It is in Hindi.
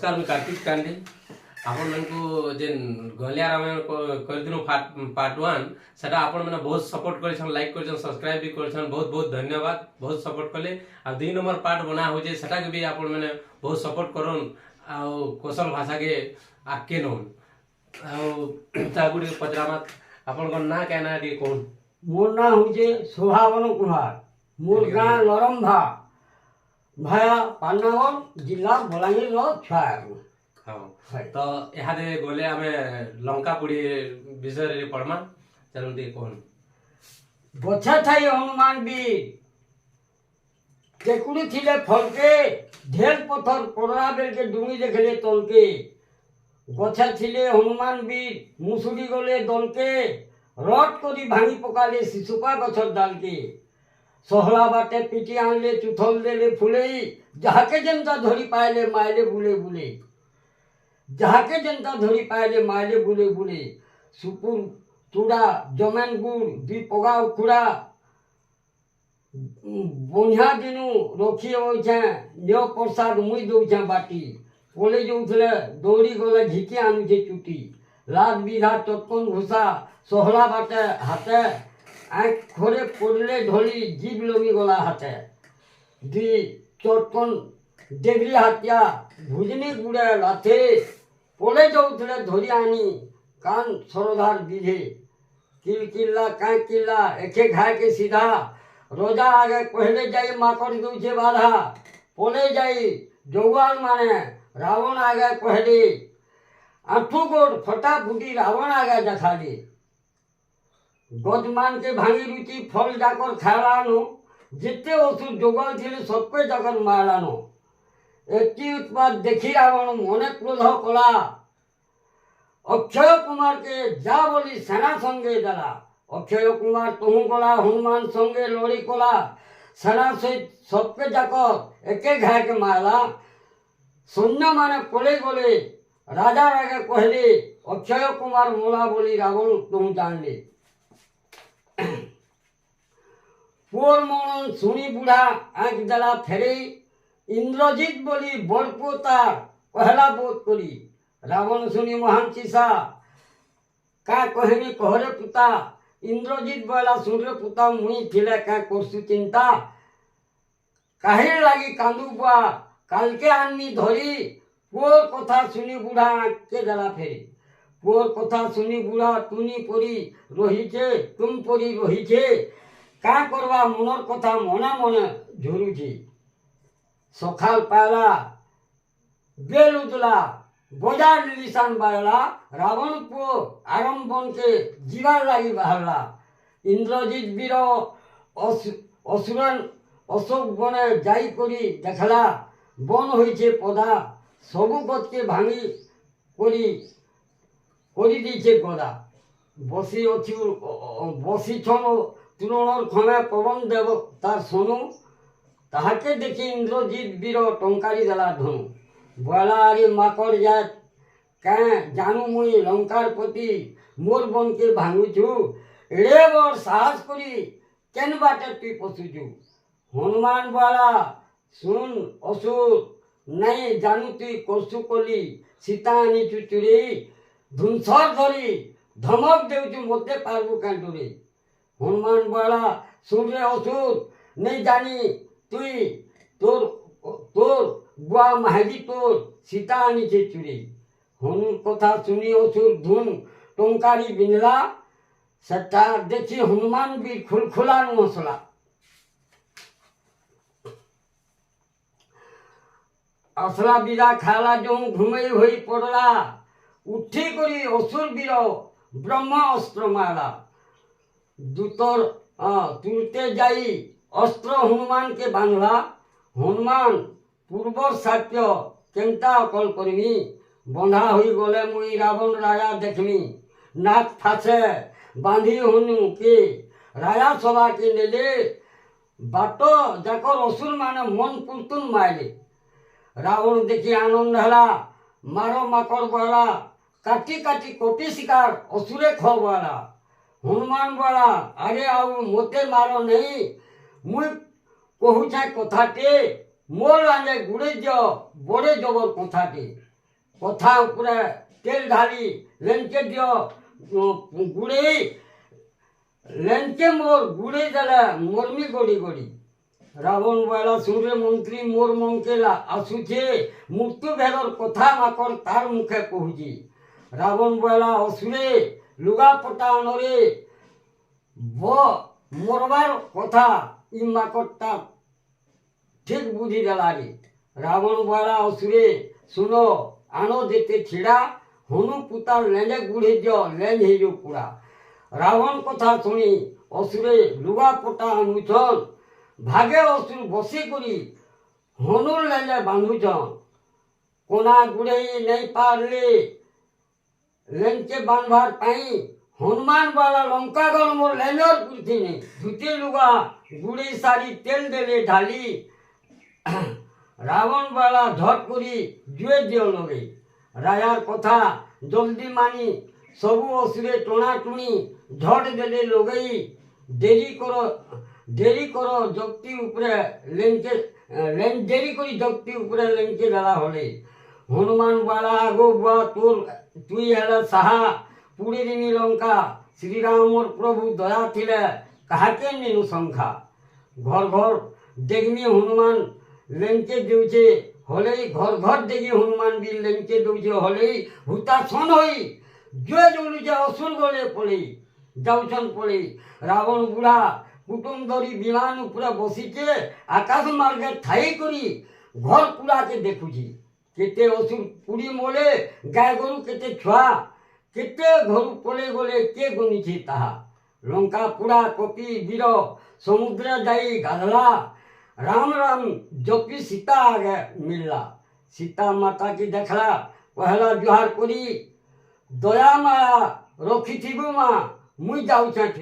नमस्कार मैं कार्तिक कांडे आपण मानकु जेन गलिया रामायण कर दिनो पार्ट 1 सेटा आपण माने बहुत सपोर्ट करछन लाइक करछन सब्सक्राइब भी करछन बहुत बहुत धन्यवाद बहुत सपोर्ट कले आ 2 नंबर पार्ट बना हो जे सेटा के भी आपण माने बहुत सपोर्ट करन आ कौशल भाषा के आके नन आ तागुडी पजरामा आपण को ना कहना दी कोन मोर ना होजे शोभावन कुमार मोर गाँ लरम्भा भाया पान्नागढ़ जिला बलांगीर छाया हाँ तो यहाँ गले आम लंकापुड़ी विषय पढ़मा चलो टे कहन गछा थाई हनुमान वीर टेकुड़ी थिले फलके ढेर पत्थर पड़ला बेल के डुंगी देखले तलके गछा थिले हनुमान वीर मुसुरी गले दलके रट करी भांगी पकाले शिशुपा गछर डालके सहला बाटे पिटी आनले चुथल देले फुले जहाके जनता धरी पाइले माइले बुले बुले जहाके जनता धरी पाइले माइले बुले बुले सुपुर चूड़ा जमेन गुड़ दी पगा उखुड़ा बंझा दिनु रखी होइछे नियो प्रसाद मुई दउछे बाटी कोले जोउथले दौड़ी गले झिकी आनुछे चुटी लाद बिधा टटकन घुसा सहला बाटे हाथे आँख खोरे पड़ले ढली जीव लमी गला हाथे दी चटकन डेगरी हाथिया भुजनी गुड़े लाथे पड़े जाऊले धरी आनी कान सरदार दीधे किल किल्ला काँ किल्ला एके घाय के सीधा रोजा आगे पहले जाई माकड़ दूचे बाधा पड़े जाई जौवाल माने रावण आगे पहले आठू गोड़ फटा फुटी रावण आगे देखा दी गजमान के भांगी रुचि फल जाकर खालानो जिते असुर जोगल थे सबके जाकर मारानो एक उत्पाद देखी रावण मने क्रोध कला अक्षय कुमार के जा बोली सेना संगे दला अक्षय कुमार तुहू गला हनुमान संगे लड़ी कला सेना सहित सबके जाकर एके घाय के मारला सैन्य माने पड़े गले राजा रागे कहले अक्षय कुमार मोला बोली रावण तुम जान ले पोर मन सुनी बुढ़ा आँख जला फेरे इंद्रजित बोली बड़पो तार कहला बोध करी रावण सुनी महान चिसा का कहनी कहरे पुता इंद्रजित बोला सुनरे पुता मुई थिले का करसु चिंता काहे लागी कांदू बुआ काल के आनमी धरी पोर कथा सुनी बुढ़ा आँख के जला फेरे पोर कथा सुनी बुढ़ा तुनी परी रहीचे तुम परी रहीचे का करवा मनर कथा मने मने झुरुची सखाल पाला बेल उदला बजार लिसान बायला रावण पो आरंभन के जीवार लागी बाहरला इंद्रजित वीर असुरन अशोक बने जाई करी देखला बन होइछे पदा सबु गत के भांगी करी दीछे गदा बसी अच्छी बसी छन तुलनर क्षमे पवन देव तार सोनु ताहाके देखी इंद्रजित वीर टंकारी देला धनु बोला अरे माकड़ जात कैं जानू मुई लंकार पति मोर बन के भांगुछु एड़े बड़ साहस करी केन बाटे तुई पशुछु हनुमान बोला सुन असुर नहीं जानू तुई करसु कली सीता आनी चुचुरी धुनसर धरी धमक देउछु मते पारबु कांटुरी हनुमान बोला सुन रे असुर नहीं जानी तुई तोर तोर बुआ महाजी तोर सीता आनी छे चुरी हनु कथा सुनी असुर धुन टंकारी बिनला सट्टा देखी हनुमान भी खुलखुला हंसला असला बिदा खाला जो घुमई होई पड़ला उठी करी असुर वीर ब्रह्म अस्त्र मारा दूतर तुरते जाई अस्त्र हनुमान के बांधला हनुमान पूर्व सात्य केंता अकल करमी बंधा हुई गले मुई रावण राजा देखमी नाक फासे बांधी हनु के राजा सभा के नेले बाटो जाकर असुर माने मन पुरतुन मारे रावण देखी आनंद हला मारो माकड़ बोला काटी काटी कोटी शिकार असुरे खो बोला हनुमान बोला अरे आउ मोते मारो नहीं मुई कहूछे कथाटे मोर लाने गुड़े दियो बड़े जबर कथाटे कथा उपरे तेल ढाली लेंके दियो गुड़े लेंके मोर गुड़े देला मोरमी गोड़ी गोड़ी रावण बेला सूर्य मंत्री मोर मंकेला आसुचे मृत्यु भेदर कथा माकर तार मुखे कहूची रावण बेला असुरे लुगा पटा अनरे मरबार कथा इ माकड़टा ठीक बुद्धि देलारी रावण बेला असुरे सुनो आनो देते छिड़ा हनु पुता लेंजे गुड़े दियो लेंज हेजो पुड़ा रावण कथा शुणी असुरे लुगा पटा आनुछन भागे असुर बसी करी हनुर लेंजे बांधुछन कोना गुड़े नहीं पारले लेंचे बांधवार पाई हनुमान वाला लंका गण मोर लेंजर कुर्ती ने धुते लुगा गुड़े सारी तेल देले ढाली रावण वाला झट करी जुए दियो लगे रायार कथा जल्दी मानी सबू असुरे टोना टुणी झट देले लगई देरी करो जक्ति उपरे लेंके देरी करी जक्ति उपरे लेंके देला हले हनुमान वाला आगो बुआ तोर तुई हेला साहा पुड़ी दिनी लंका श्री रामर प्रभु दया थिले काहाके नेनु संखा घर घर देखमी हनुमान लेंके देउचे हले घर घर देखी हनुमान भी लेंके देउचे हले हुता सन होई जो जोलु जे असुर गले पड़ी जाउछन पड़ी रावण बुढ़ा कुटुम धरी विमान उपरे बसीचे आकाश मार्गे ठाई करी घर पुड़ा के देखुची केते असुर पुड़ी मोले गाय गोरु केते छुआ केते घर पले गले के गुनीची ताहा लंका पुड़ा कपि वीर समुद्र जाई गाधला राम राम जपी सीता आगे मिलला सीता माता की देखला पहला जुहार करी दया माया रखी थी माँ मुई जाऊँ